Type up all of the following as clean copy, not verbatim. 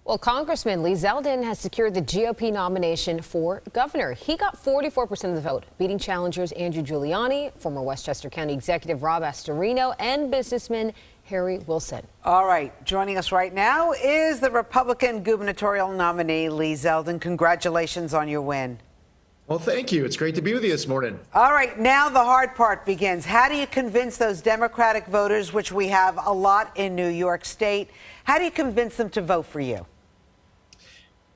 Well, Congressman Lee Zeldin has secured the GOP nomination for governor. He got 44% of the vote, beating challengers Andrew Giuliani, former Westchester County Executive Rob Astorino, and businessman Harry Wilson. All right, joining us right now is the Republican gubernatorial nominee, Lee Zeldin. Congratulations on your win. Well, thank you. It's great to be with you this morning. All right, now the hard part begins. How do you convince those Democratic voters, which we have a lot in New York State, how do you convince them to vote for you?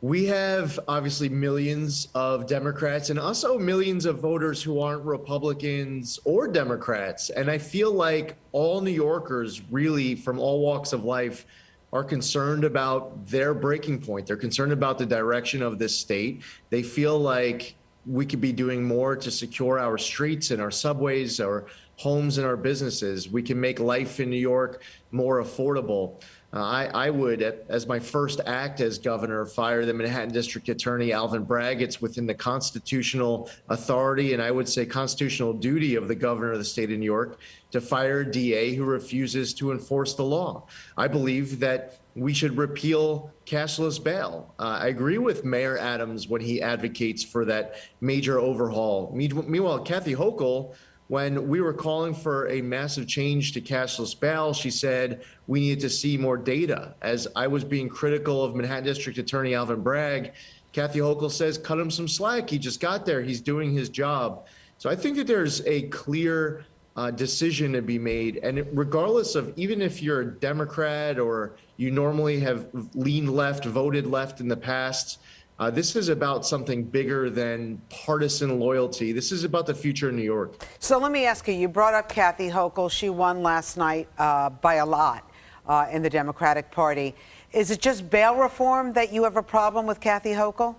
We have obviously millions of Democrats and also millions of voters who aren't Republicans or Democrats. And I feel like all New Yorkers, really from all walks of life, are concerned about their breaking point. They're concerned about the direction of this state. They feel like we could be doing more to secure our streets and our subways, our homes and our businesses. We can make life in New York more affordable. I would, as my first act as governor, fire the Manhattan District Attorney, Alvin Bragg. It's within the constitutional authority and I would say constitutional duty of the governor of the state of New York to fire a DA who refuses to enforce the law. I believe that we should repeal cashless bail. I agree with Mayor Adams when he advocates for that major overhaul. Meanwhile, Kathy Hochul, when we were calling for a massive change to cashless bail, she said we needed to see more data. As I was being critical of Manhattan District Attorney Alvin Bragg, Kathy Hochul says, cut him some slack. He just got there. He's doing his job. So I think that there's a clear decision to be made. And regardless of, even if you're a Democrat or you normally have leaned left, voted left in the past, this is about something bigger than partisan loyalty. This is about the future of New York. So let me ask you, you brought up Kathy Hochul. She won last night by a lot in the Democratic Party. Is it just bail reform that you have a problem with Kathy Hochul?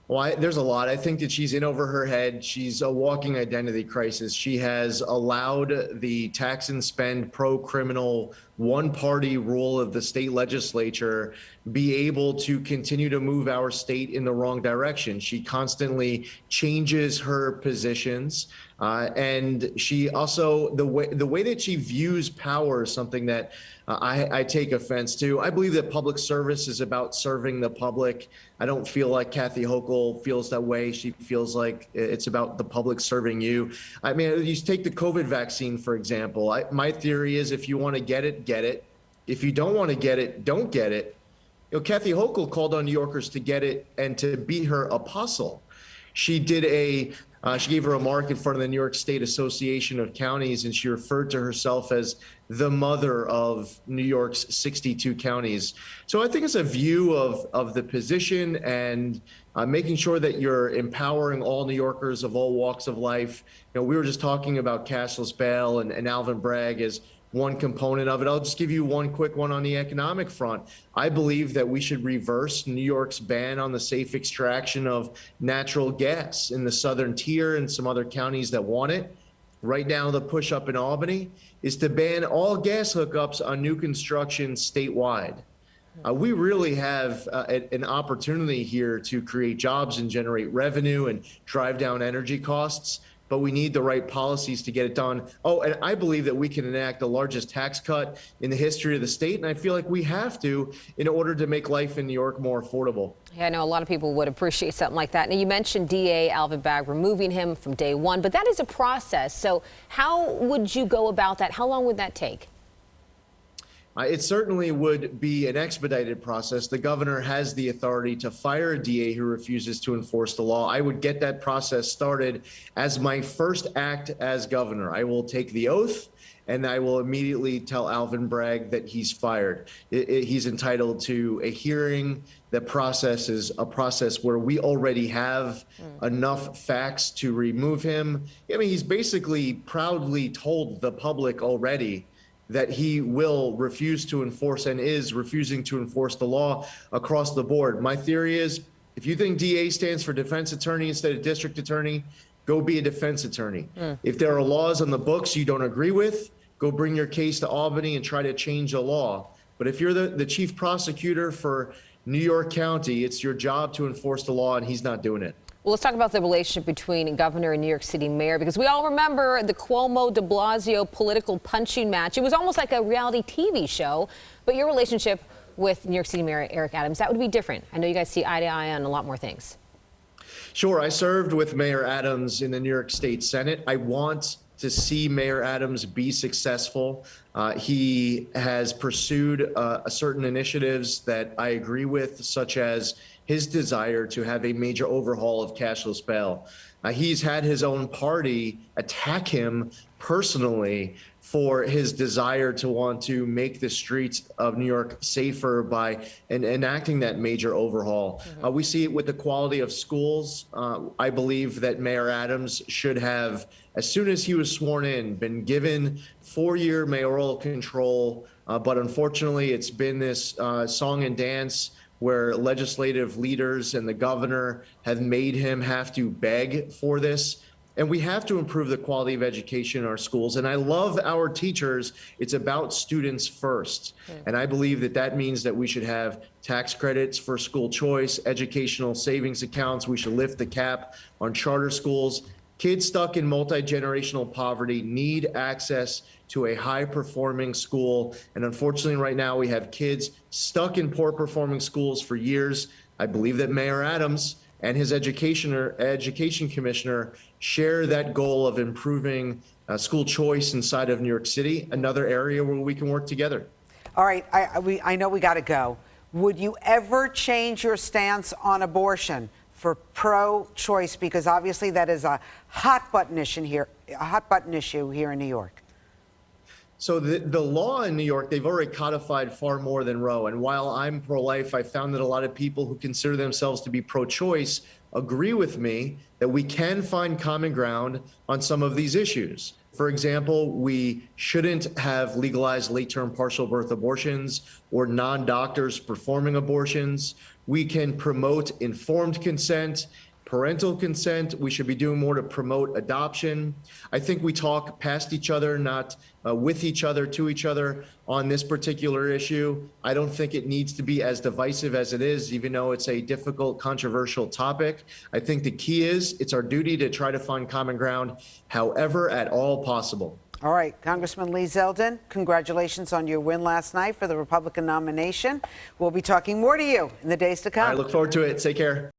Well, there's a lot. I think that she's in over her head. She's a walking identity crisis. She has allowed the tax and spend pro-criminal one-party rule of the state legislature be able to continue to move our state in the wrong direction. She constantly changes her positions. And she also, the way that she views power is something that I take offense to. I believe that public service is about serving the public. I don't feel like Kathy Hochul feels that way. She feels like it's about the public serving you. I mean, you take the COVID vaccine, for example. My theory is if you want to get it, get it. If you don't want to get it, don't get it. You know, Kathy Hochul called on New Yorkers to get it and to be her apostle. She did she gave a remark in front of the New York State Association of Counties, and she referred to herself as the mother of New York's 62 counties. So I think it's a view of the position and making sure that you're empowering all New Yorkers of all walks of life. You know, we were just talking about cashless bail and Alvin Bragg is one component of it. I'll just give you one quick one on the economic front. I believe that we should reverse New York's ban on the safe extraction of natural gas in the southern tier and some other counties that want it. Right now, the push up in Albany is to ban all gas hookups on new construction statewide. We really have an opportunity here to create jobs and generate revenue and drive down energy costs. But we need the right policies to get it done. Oh, and I believe that we can enact the largest tax cut in the history of the state, and I feel like we have to in order to make life in New York more affordable. Yeah, I know a lot of people would appreciate something like that. Now, you mentioned DA Alvin Bragg removing him from day one, but that is a process. So how would you go about that? How long would that take? It certainly would be an expedited process. The governor has the authority to fire a DA who refuses to enforce the law. I would get that process started as my first act as governor. I will take the oath and I will immediately tell Alvin Bragg that he's fired. He's entitled to a hearing. The process is a process where we already have enough facts to remove him. I mean, he's basically proudly told the public already that he will refuse to enforce and is refusing to enforce the law across the board. My theory is if you think DA stands for defense attorney instead of district attorney, go be a defense attorney. If there are laws on the books you don't agree with, go bring your case to Albany and try to change the law. But if you're the chief prosecutor for New York County, it's your job to enforce the law, and he's not doing it. Well, let's talk about the relationship between governor and New York City mayor, because we all remember the Cuomo de Blasio political punching match. It was almost like a reality TV show, but your relationship with New York City Mayor Eric Adams, that would be different. I know you guys see eye to eye on a lot more things. Sure. I served with Mayor Adams in the New York State Senate. I want to see Mayor Adams be successful. He has pursued certain initiatives that I agree with, such as his desire to have a major overhaul of cashless bail. He's had his own party attack him personally for his desire to want to make the streets of New York safer by enacting that major overhaul. We see it with the quality of schools. I believe that Mayor Adams should have, as soon as he was sworn in, been given 4-year mayoral control. But unfortunately, it's been this song and dance where legislative leaders and the governor have made him have to beg for this. And we have to improve the quality of education in our schools. And I love our teachers. It's about students first. And I believe that that means that we should have tax credits for school choice, educational savings accounts. We should lift the cap on charter schools. Kids stuck in multi-generational poverty need access to a high-performing school. And unfortunately, right now, we have kids stuck in poor-performing schools for years. I believe that Mayor Adams and his education commissioner share that goal of improving school choice inside of New York City, another area where we can work together. All right, I know we got to go. Would you ever change your stance on abortion for pro-choice? Because obviously that is a hot button issue here in New York. So the law in New York, they've already codified far more than Roe. And while I'm pro-life, I found that a lot of people who consider themselves to be pro-choice agree with me that we can find common ground on some of these issues. For example, we shouldn't have legalized late-term partial birth abortions or non-doctors performing abortions. We can promote informed consent, parental consent. We should be doing more to promote adoption. I think we talk past each other, not with each other, to each other on this particular issue. I don't think it needs to be as divisive as it is, even though it's a difficult, controversial topic. I think the key is it's our duty to try to find common ground, however, at all possible. All right, Congressman Lee Zeldin, congratulations on your win last night for the Republican nomination. We'll be talking more to you in the days to come. I look forward to it. Take care.